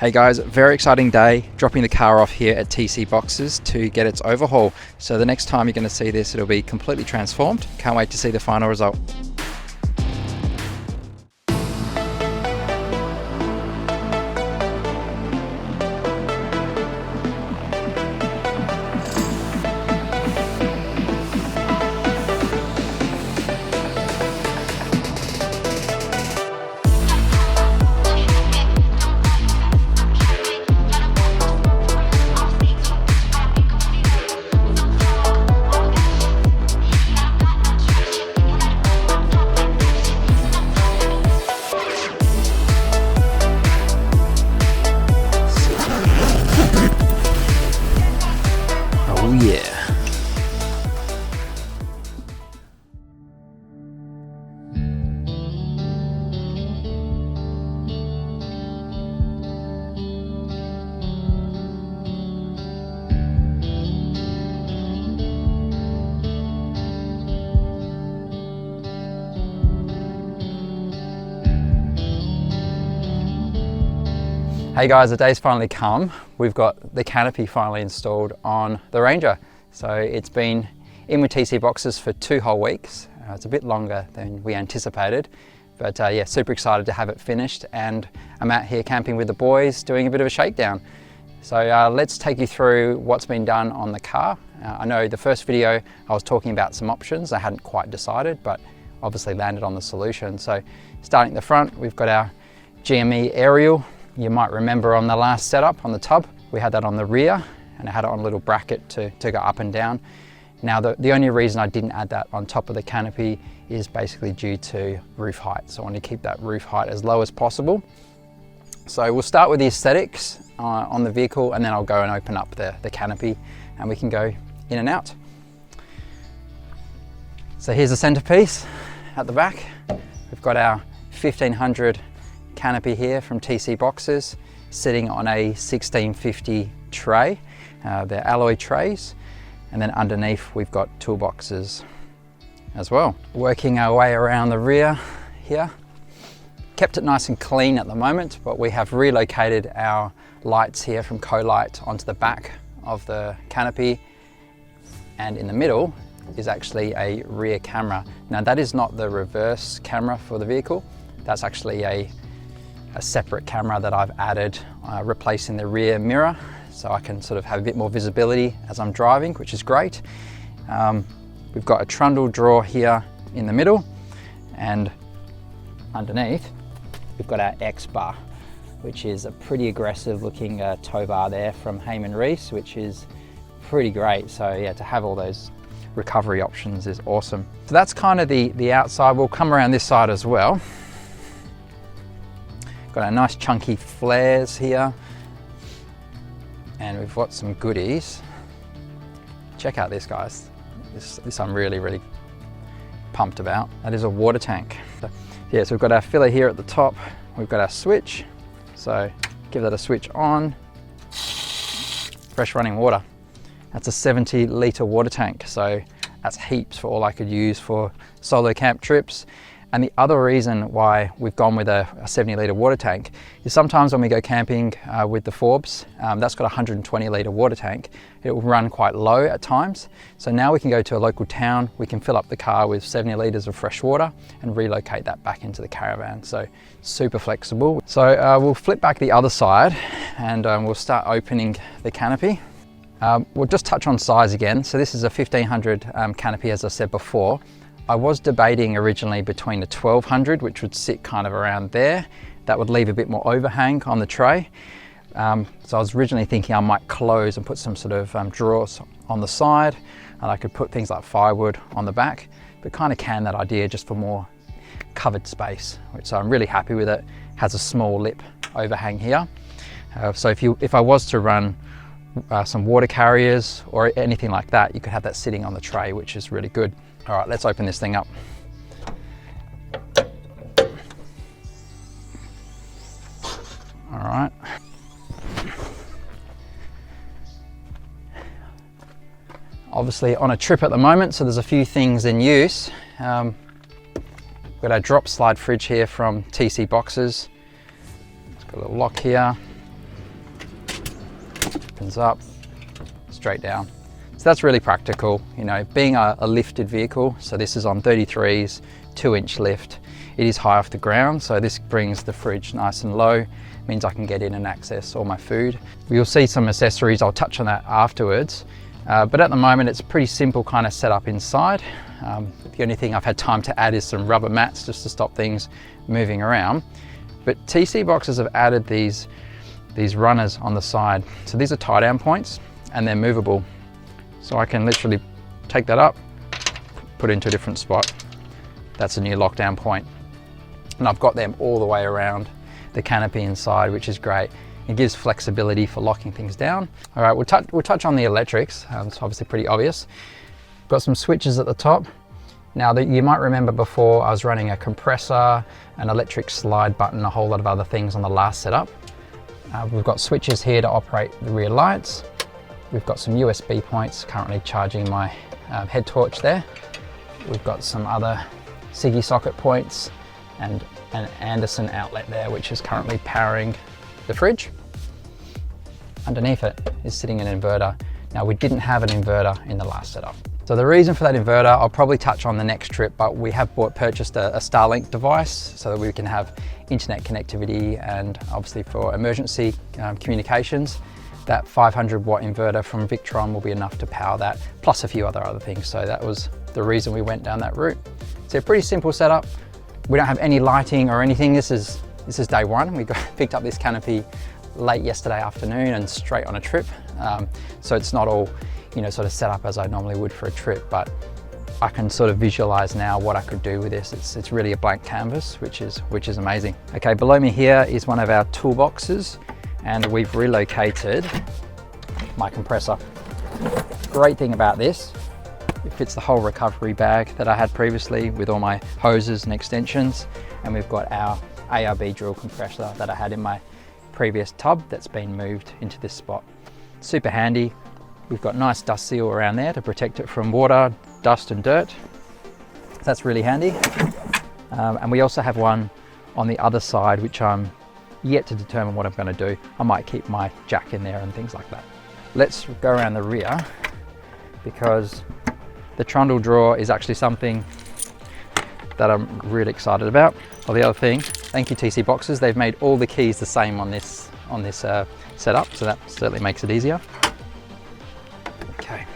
Hey guys, very exciting day, dropping the car off here at TC Boxes to get its overhaul. So the next time you're going to see this, it'll be completely transformed. Can't wait to see the final result. Yeah. Hey guys, the day's finally come. We've got the canopy finally installed on the Ranger. So it's been in with TC Boxes for 2 whole weeks. It's a bit longer than we anticipated, but yeah, super excited to have it finished. And I'm out here camping with the boys doing a bit of a shakedown. So let's take you through what's been done on the car. I know the first video I was talking about some options I hadn't quite decided, but obviously landed on the solution. So starting at the front, we've got our GME aerial. You might remember on the last setup on the tub, we had that on the rear and I had it on a little bracket to go up and down. Now the only reason I didn't add that on top of the canopy is basically due to roof height. So I want to keep that roof height as low as possible. So we'll start with the aesthetics on the vehicle, and then I'll go and open up the canopy and we can go in and out. So here's the centerpiece at the back. We've got our 1500 canopy here from TC Boxes sitting on a 1650 tray. They're alloy trays, and then underneath we've got toolboxes as well. Working our way around the rear here. Kept it nice and clean at the moment, but we have relocated our lights here from Co-Light onto the back of the canopy, and in the middle is actually a rear camera. Now that is not the reverse camera for the vehicle. That's actually a separate camera that I've added, replacing the rear mirror, so I can sort of have a bit more visibility as I'm driving, which is great. We've got a Trundle drawer here in the middle, and underneath we've got our X bar, which is a pretty aggressive looking tow bar there from Heyman Reese, which is pretty great. So yeah, to have all those recovery options is awesome. So that's kind of the outside. We'll come around this side as well. Got our nice chunky flares here, and we've got some goodies. Check out this, guys. This I'm really pumped about. That is a water tank. So, yeah, so we've got our filler here at the top. We've got our switch. So give that a switch on. Fresh running water. That's a 70 litre water tank. So that's heaps for all I could use for solo camp trips. And the other reason why we've gone with a 70 litre water tank is sometimes when we go camping with the Forbes, that's got a 120 litre water tank. It will run quite low at times. So now we can go to a local town, we can fill up the car with 70 litres of fresh water and relocate that back into the Caravan. So super flexible. So we'll flip back the other side and we'll start opening the canopy. We'll just touch on size again. So this is a 1500 canopy, as I said before. I was debating originally between a 1200, which would sit kind of around there. That would leave a bit more overhang on the tray. So I was originally thinking I might close and put some sort of drawers on the side, and I could put things like firewood on the back, but kind of canned that idea just for more covered space, so I'm really happy with it. Has a small lip overhang here. So if I was to run some water carriers or anything like that, you could have that sitting on the tray, which is really good. All right, let's open this thing up. All right. Obviously on a trip at the moment, so there's a few things in use. We've got our drop slide fridge here from TC Boxes. It's got a little lock here. opens up, straight down. So that's really practical, you know, being a lifted vehicle. So this is on 33s, 2-inch lift. It is high off the ground, so this brings the fridge nice and low, means I can get in and access all my food. You'll see some accessories, I'll touch on that afterwards. But at the moment, it's a pretty simple kind of setup inside. The only thing I've had time to add is some rubber mats just to stop things moving around. But TC Boxes have added these runners on the side. So these are tie down points and they're movable. So I can literally take that up, put it into a different spot. That's a new lockdown point. And I've got them all the way around the canopy inside, which is great. It gives flexibility for locking things down. All right, we'll touch on the electrics. It's obviously pretty obvious. Got some switches at the top. Now that you might remember before, I was running a compressor, an electric slide button, a whole lot of other things on the last setup. We've got switches here to operate the rear lights. We've got some USB points, currently charging my head torch there. We've got some other SIGGI socket points and an Anderson outlet there, which is currently powering the fridge. Underneath it is sitting an inverter. Now we didn't have an inverter in the last setup. So the reason for that inverter, I'll probably touch on the next trip, but we have purchased a Starlink device so that we can have internet connectivity and obviously for emergency communications. That 500 watt inverter from Victron will be enough to power that, plus a few other things. So that was the reason we went down that route. So a pretty simple setup. We don't have any lighting or anything. This is day one. We picked up this canopy late yesterday afternoon and straight on a trip. So it's not all, you know, sort of set up as I normally would for a trip, but I can sort of visualize now what I could do with this. It's really a blank canvas, which is amazing. Okay, below me here is one of our toolboxes, and we've relocated my compressor. Great thing about this, it fits the whole recovery bag that I had previously with all my hoses and extensions, and we've got our ARB drill compressor that I had in my previous tub that's been moved into this spot. Super handy. We've got nice dust seal around there to protect it from water, dust and dirt. That's really handy. And we also have one on the other side, which I'm yet to determine what I'm going to do. I might keep my jack in there and things like that. Let's go around the rear, because the Trundle drawer is actually something that I'm really excited about. Well, the other thing, thank you TC Boxes, they've made all the keys the same on this setup, so that certainly makes it easier. Okay.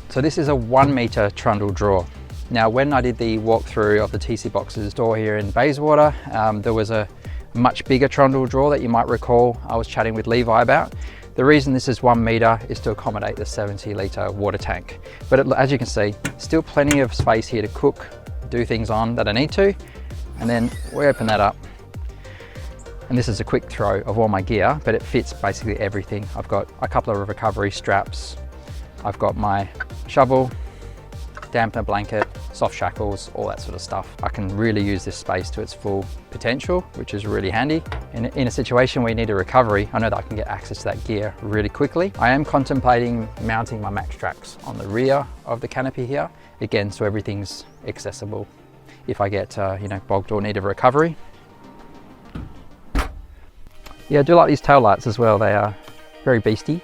So this is a 1 meter Trundle drawer. Now, when I did the walkthrough of the TC Boxes store here in Bayswater, there was a much bigger Trundle drawer that you might recall I was chatting with Levi about. The reason this is 1 meter is to accommodate the 70 litre water tank. But as you can see, still plenty of space here to cook, do things on that I need to. And then we open that up. And this is a quick throw of all my gear, but it fits basically everything. I've got a couple of recovery straps. I've got my shovel, dampener blanket, soft shackles, all that sort of stuff. I can really use this space to its full potential, which is really handy. In a situation where you need a recovery, I know that I can get access to that gear really quickly. I am contemplating mounting my max tracks on the rear of the canopy here, again, so everything's accessible if I get you know, bogged or need a recovery. Yeah, I do like these tail lights as well. They are very beastie.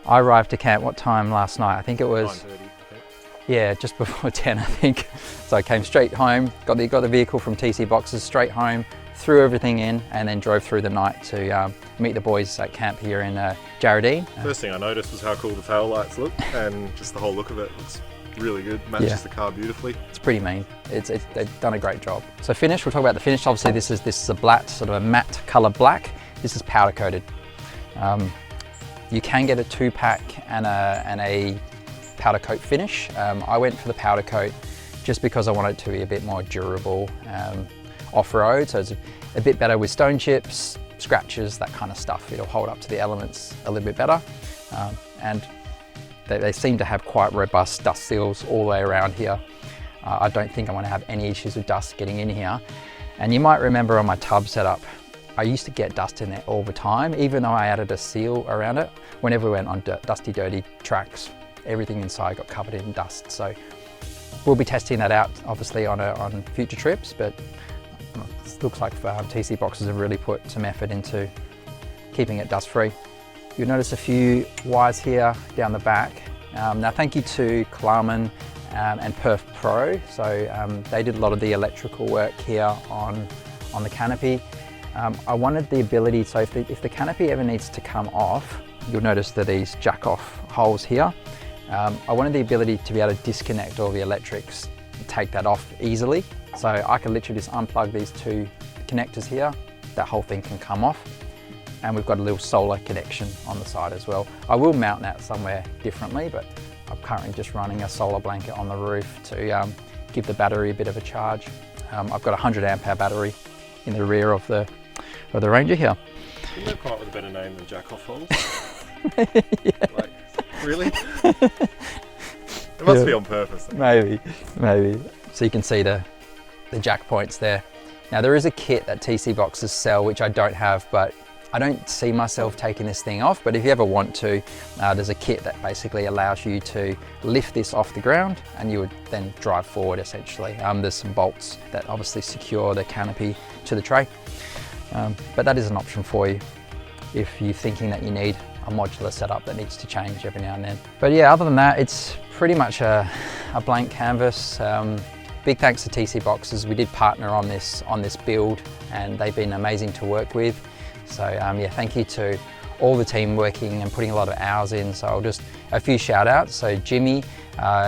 I arrived to camp, what time last night? I think it was 9:30, I think. Yeah, just before 10, I think. So I came straight home, got the vehicle from TC Boxes straight home, threw everything in, and then drove through the night to meet the boys at camp here in Jarradine. First thing I noticed was how cool the tail lights look, and just the whole look of it looks really good. Matches the car beautifully. It's pretty mean. They've done a great job. So finish, we'll talk about the finish. Obviously this is a black, sort of a matte color black. This is powder coated. You can get a 2-pack and a powder coat finish. I went for the powder coat just because I want it to be a bit more durable off-road. So it's a bit better with stone chips, scratches, that kind of stuff. It'll hold up to the elements a little bit better. And they seem to have quite robust dust seals all the way around here. I don't think I'm going to have any issues with dust getting in here. And you might remember on my tub setup, I used to get dust in there all the time, even though I added a seal around it. Whenever we went on dusty, dirty tracks, everything inside got covered in dust. So we'll be testing that out, obviously, on future trips, but It looks like TC Boxes have really put some effort into keeping it dust free. You'll notice a few wires here down the back. Now thank you to Caravan and Perf Pro. So they did a lot of the electrical work here on the canopy. I wanted the ability, so if the canopy ever needs to come off, you'll notice that these jack off holes here. I wanted the ability to be able to disconnect all the electrics and take that off easily. So I can literally just unplug these two connectors here, that whole thing can come off. And we've got a little solar connection on the side as well. I will mount that somewhere differently, but I'm currently just running a solar blanket on the roof to give the battery a bit of a charge. I've got a 100 amp hour battery in the rear of the Ranger here. Couldn't they come up with a better name than jack off holes? Yeah. Like, really? It must be on purpose. Maybe. So you can see the jack points there. Now there is a kit that TC Boxes sell, which I don't have, but I don't see myself taking this thing off, but if you ever want to, there's a kit that basically allows you to lift this off the ground and you would then drive forward essentially. There's some bolts that obviously secure the canopy to the tray, but that is an option for you if you're thinking that you need a modular setup that needs to change every now and then. But yeah, other than that, it's pretty much a blank canvas. Big thanks to TC Boxes. We did partner on this build and they've been amazing to work with. So yeah, thank you to all the team working and putting a lot of hours in. So I'll just, a few shout outs. So Jimmy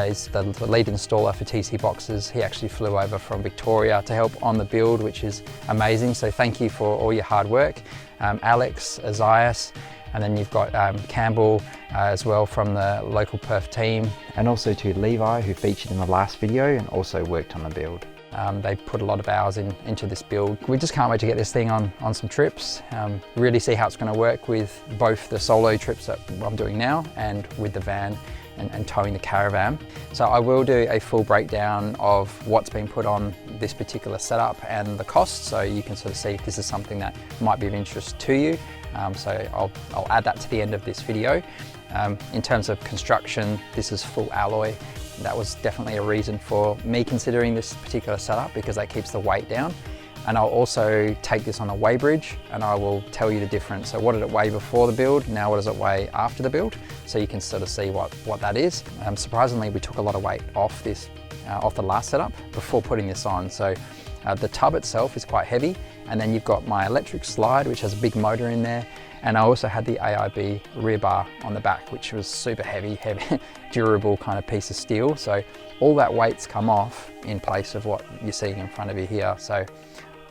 is the lead installer for TC Boxes. He actually flew over from Victoria to help on the build, which is amazing. So thank you for all your hard work. Alex, Azias, and then you've got Campbell as well from the local Perth team. And also to Levi, who featured in the last video and also worked on the build. They put a lot of hours into this build. We just can't wait to get this thing on some trips, really see how it's going to work with both the solo trips that I'm doing now and with the van and towing the Caravan. So I will do a full breakdown of what's been put on this particular setup and the cost, so you can sort of see if this is something that might be of interest to you. So I'll add that to the end of this video. In terms of construction, this is full alloy. That was definitely a reason for me considering this particular setup because that keeps the weight down. And I'll also take this on a weigh bridge and I will tell you the difference. So what did it weigh before the build? Now what does it weigh after the build? So you can sort of see what that is. Surprisingly, we took a lot of weight off this, off the last setup before putting this on. So the tub itself is quite heavy. And then you've got my electric slide, which has a big motor in there. And I also had the AIB rear bar on the back, which was super heavy, durable kind of piece of steel. So all that weight's come off in place of what you're seeing in front of you here. So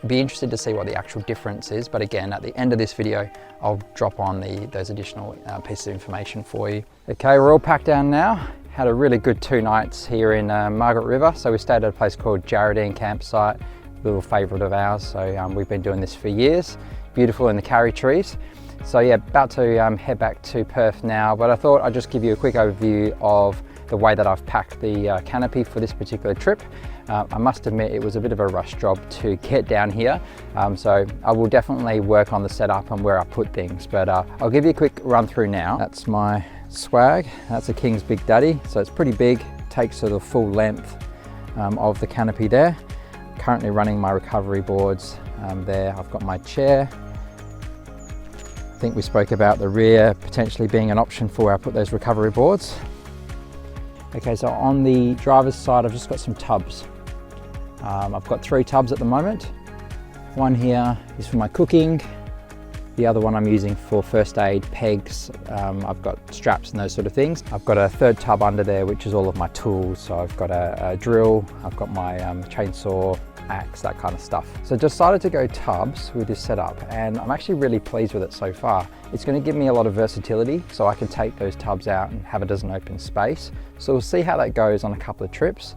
I'd be interested to see what the actual difference is. But again, at the end of this video, I'll drop on those additional pieces of information for you. Okay, we're all packed down now. Had a really good 2 nights here in Margaret River. So we stayed at a place called Jarradine Campsite, a little favourite of ours. So we've been doing this for years. Beautiful in the carry trees. So yeah, about to head back to Perth now, but I thought I'd just give you a quick overview of the way that I've packed the canopy for this particular trip. I must admit it was a bit of a rush job to get down here, so I will definitely work on the setup and where I put things, but I'll give you a quick run through now. That's my swag, that's a King's Big Daddy, so it's pretty big, takes to the full length of the canopy there. Currently running my recovery boards there. I've got my chair. I think we spoke about the rear potentially being an option for where I put those recovery boards. Okay, so on the driver's side, I've just got some tubs. I've got 3 tubs at the moment. One here is for my cooking. The other one I'm using for first aid, pegs. I've got straps and those sort of things. I've got a 3rd tub under there, which is all of my tools. So I've got a drill, I've got my chainsaw, axe, that kind of stuff. So decided to go tubs with this setup and I'm actually really pleased with it so far. It's going to give me a lot of versatility so I can take those tubs out and have it as an open space. So we'll see how that goes on a couple of trips.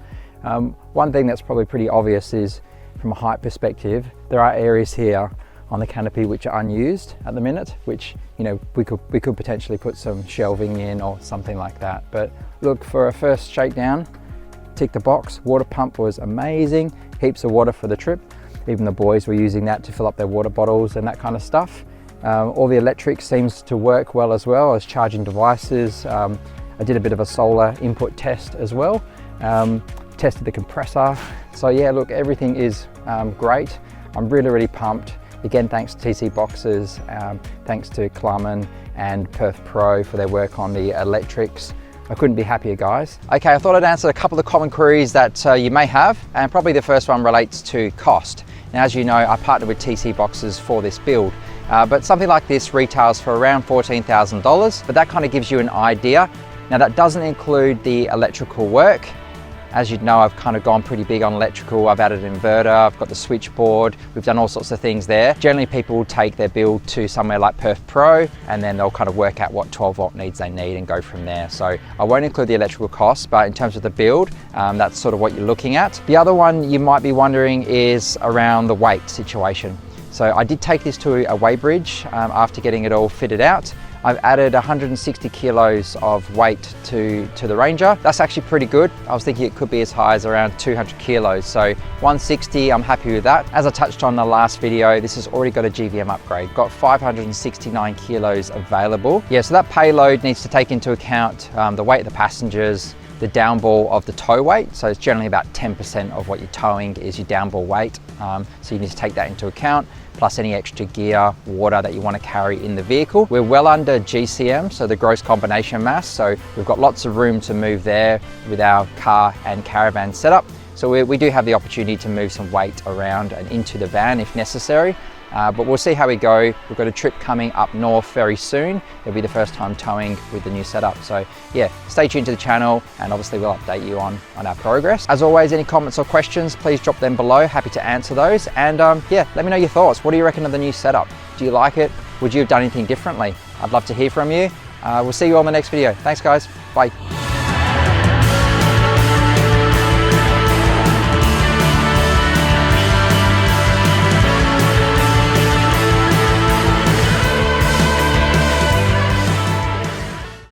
One thing that's probably pretty obvious is from a height perspective, there are areas here on the canopy which are unused at the minute, which, you know, we could potentially put some shelving in or something like that. But look, for a first shakedown, tick the box. Water pump was amazing, heaps of water for the trip. Even the boys were using that to fill up their water bottles and that kind of stuff. All the electric seems to work well as well. I was charging devices. I did a bit of a solar input test as well. Tested the compressor. So yeah, look, everything is great. I'm really, really pumped. Again, thanks to TC Boxes, thanks to Caravan and Perth Pro for their work on the electrics. I couldn't be happier, guys. Okay, I thought I'd answer a couple of common queries that you may have, and probably the first one relates to cost. Now, as you know, I partnered with TC Boxes for this build, but something like this retails for around $14,000, but that kind of gives you an idea. Now, that doesn't include the electrical work. As you know, I've kind of gone pretty big on electrical. I've added an inverter, I've got the switchboard, we've done all sorts of things there. Generally, people will take their build to somewhere like Perth Pro, and then they'll kind of work out what 12 volt needs they need and go from there. So I won't include the electrical costs, but in terms of the build, that's sort of what you're looking at. The other one you might be wondering is around the weight situation. So I did take this to a weigh bridge after getting it all fitted out. I've added 160 kilos of weight to the Ranger. That's actually pretty good. I was thinking it could be as high as around 200 kilos. So 160, I'm happy with that. As I touched on in the last video, this has already got a GVM upgrade, got 569 kilos available. Yeah, so that payload needs to take into account the weight of the passengers, the downball of the tow weight. So it's generally about 10% of what you're towing is your downball weight. So you need to take that into account, plus any extra gear, water that you want to carry in the vehicle. We're well under GCM, so the gross combination mass. So we've got lots of room to move there with our car and caravan setup. So we do have the opportunity to move some weight around and into the van if necessary. But we'll see how we go. We've got a trip coming up north very soon. It'll be the first time towing with the new setup. So yeah, stay tuned to the channel, and obviously we'll update you on our progress. As always, any comments or questions, please drop them below. Happy to answer those. And yeah, let me know your thoughts. What do you reckon of the new setup? Do you like it? Would you have done anything differently? I'd love to hear from you. We'll see you on the next video. Thanks, guys. Bye.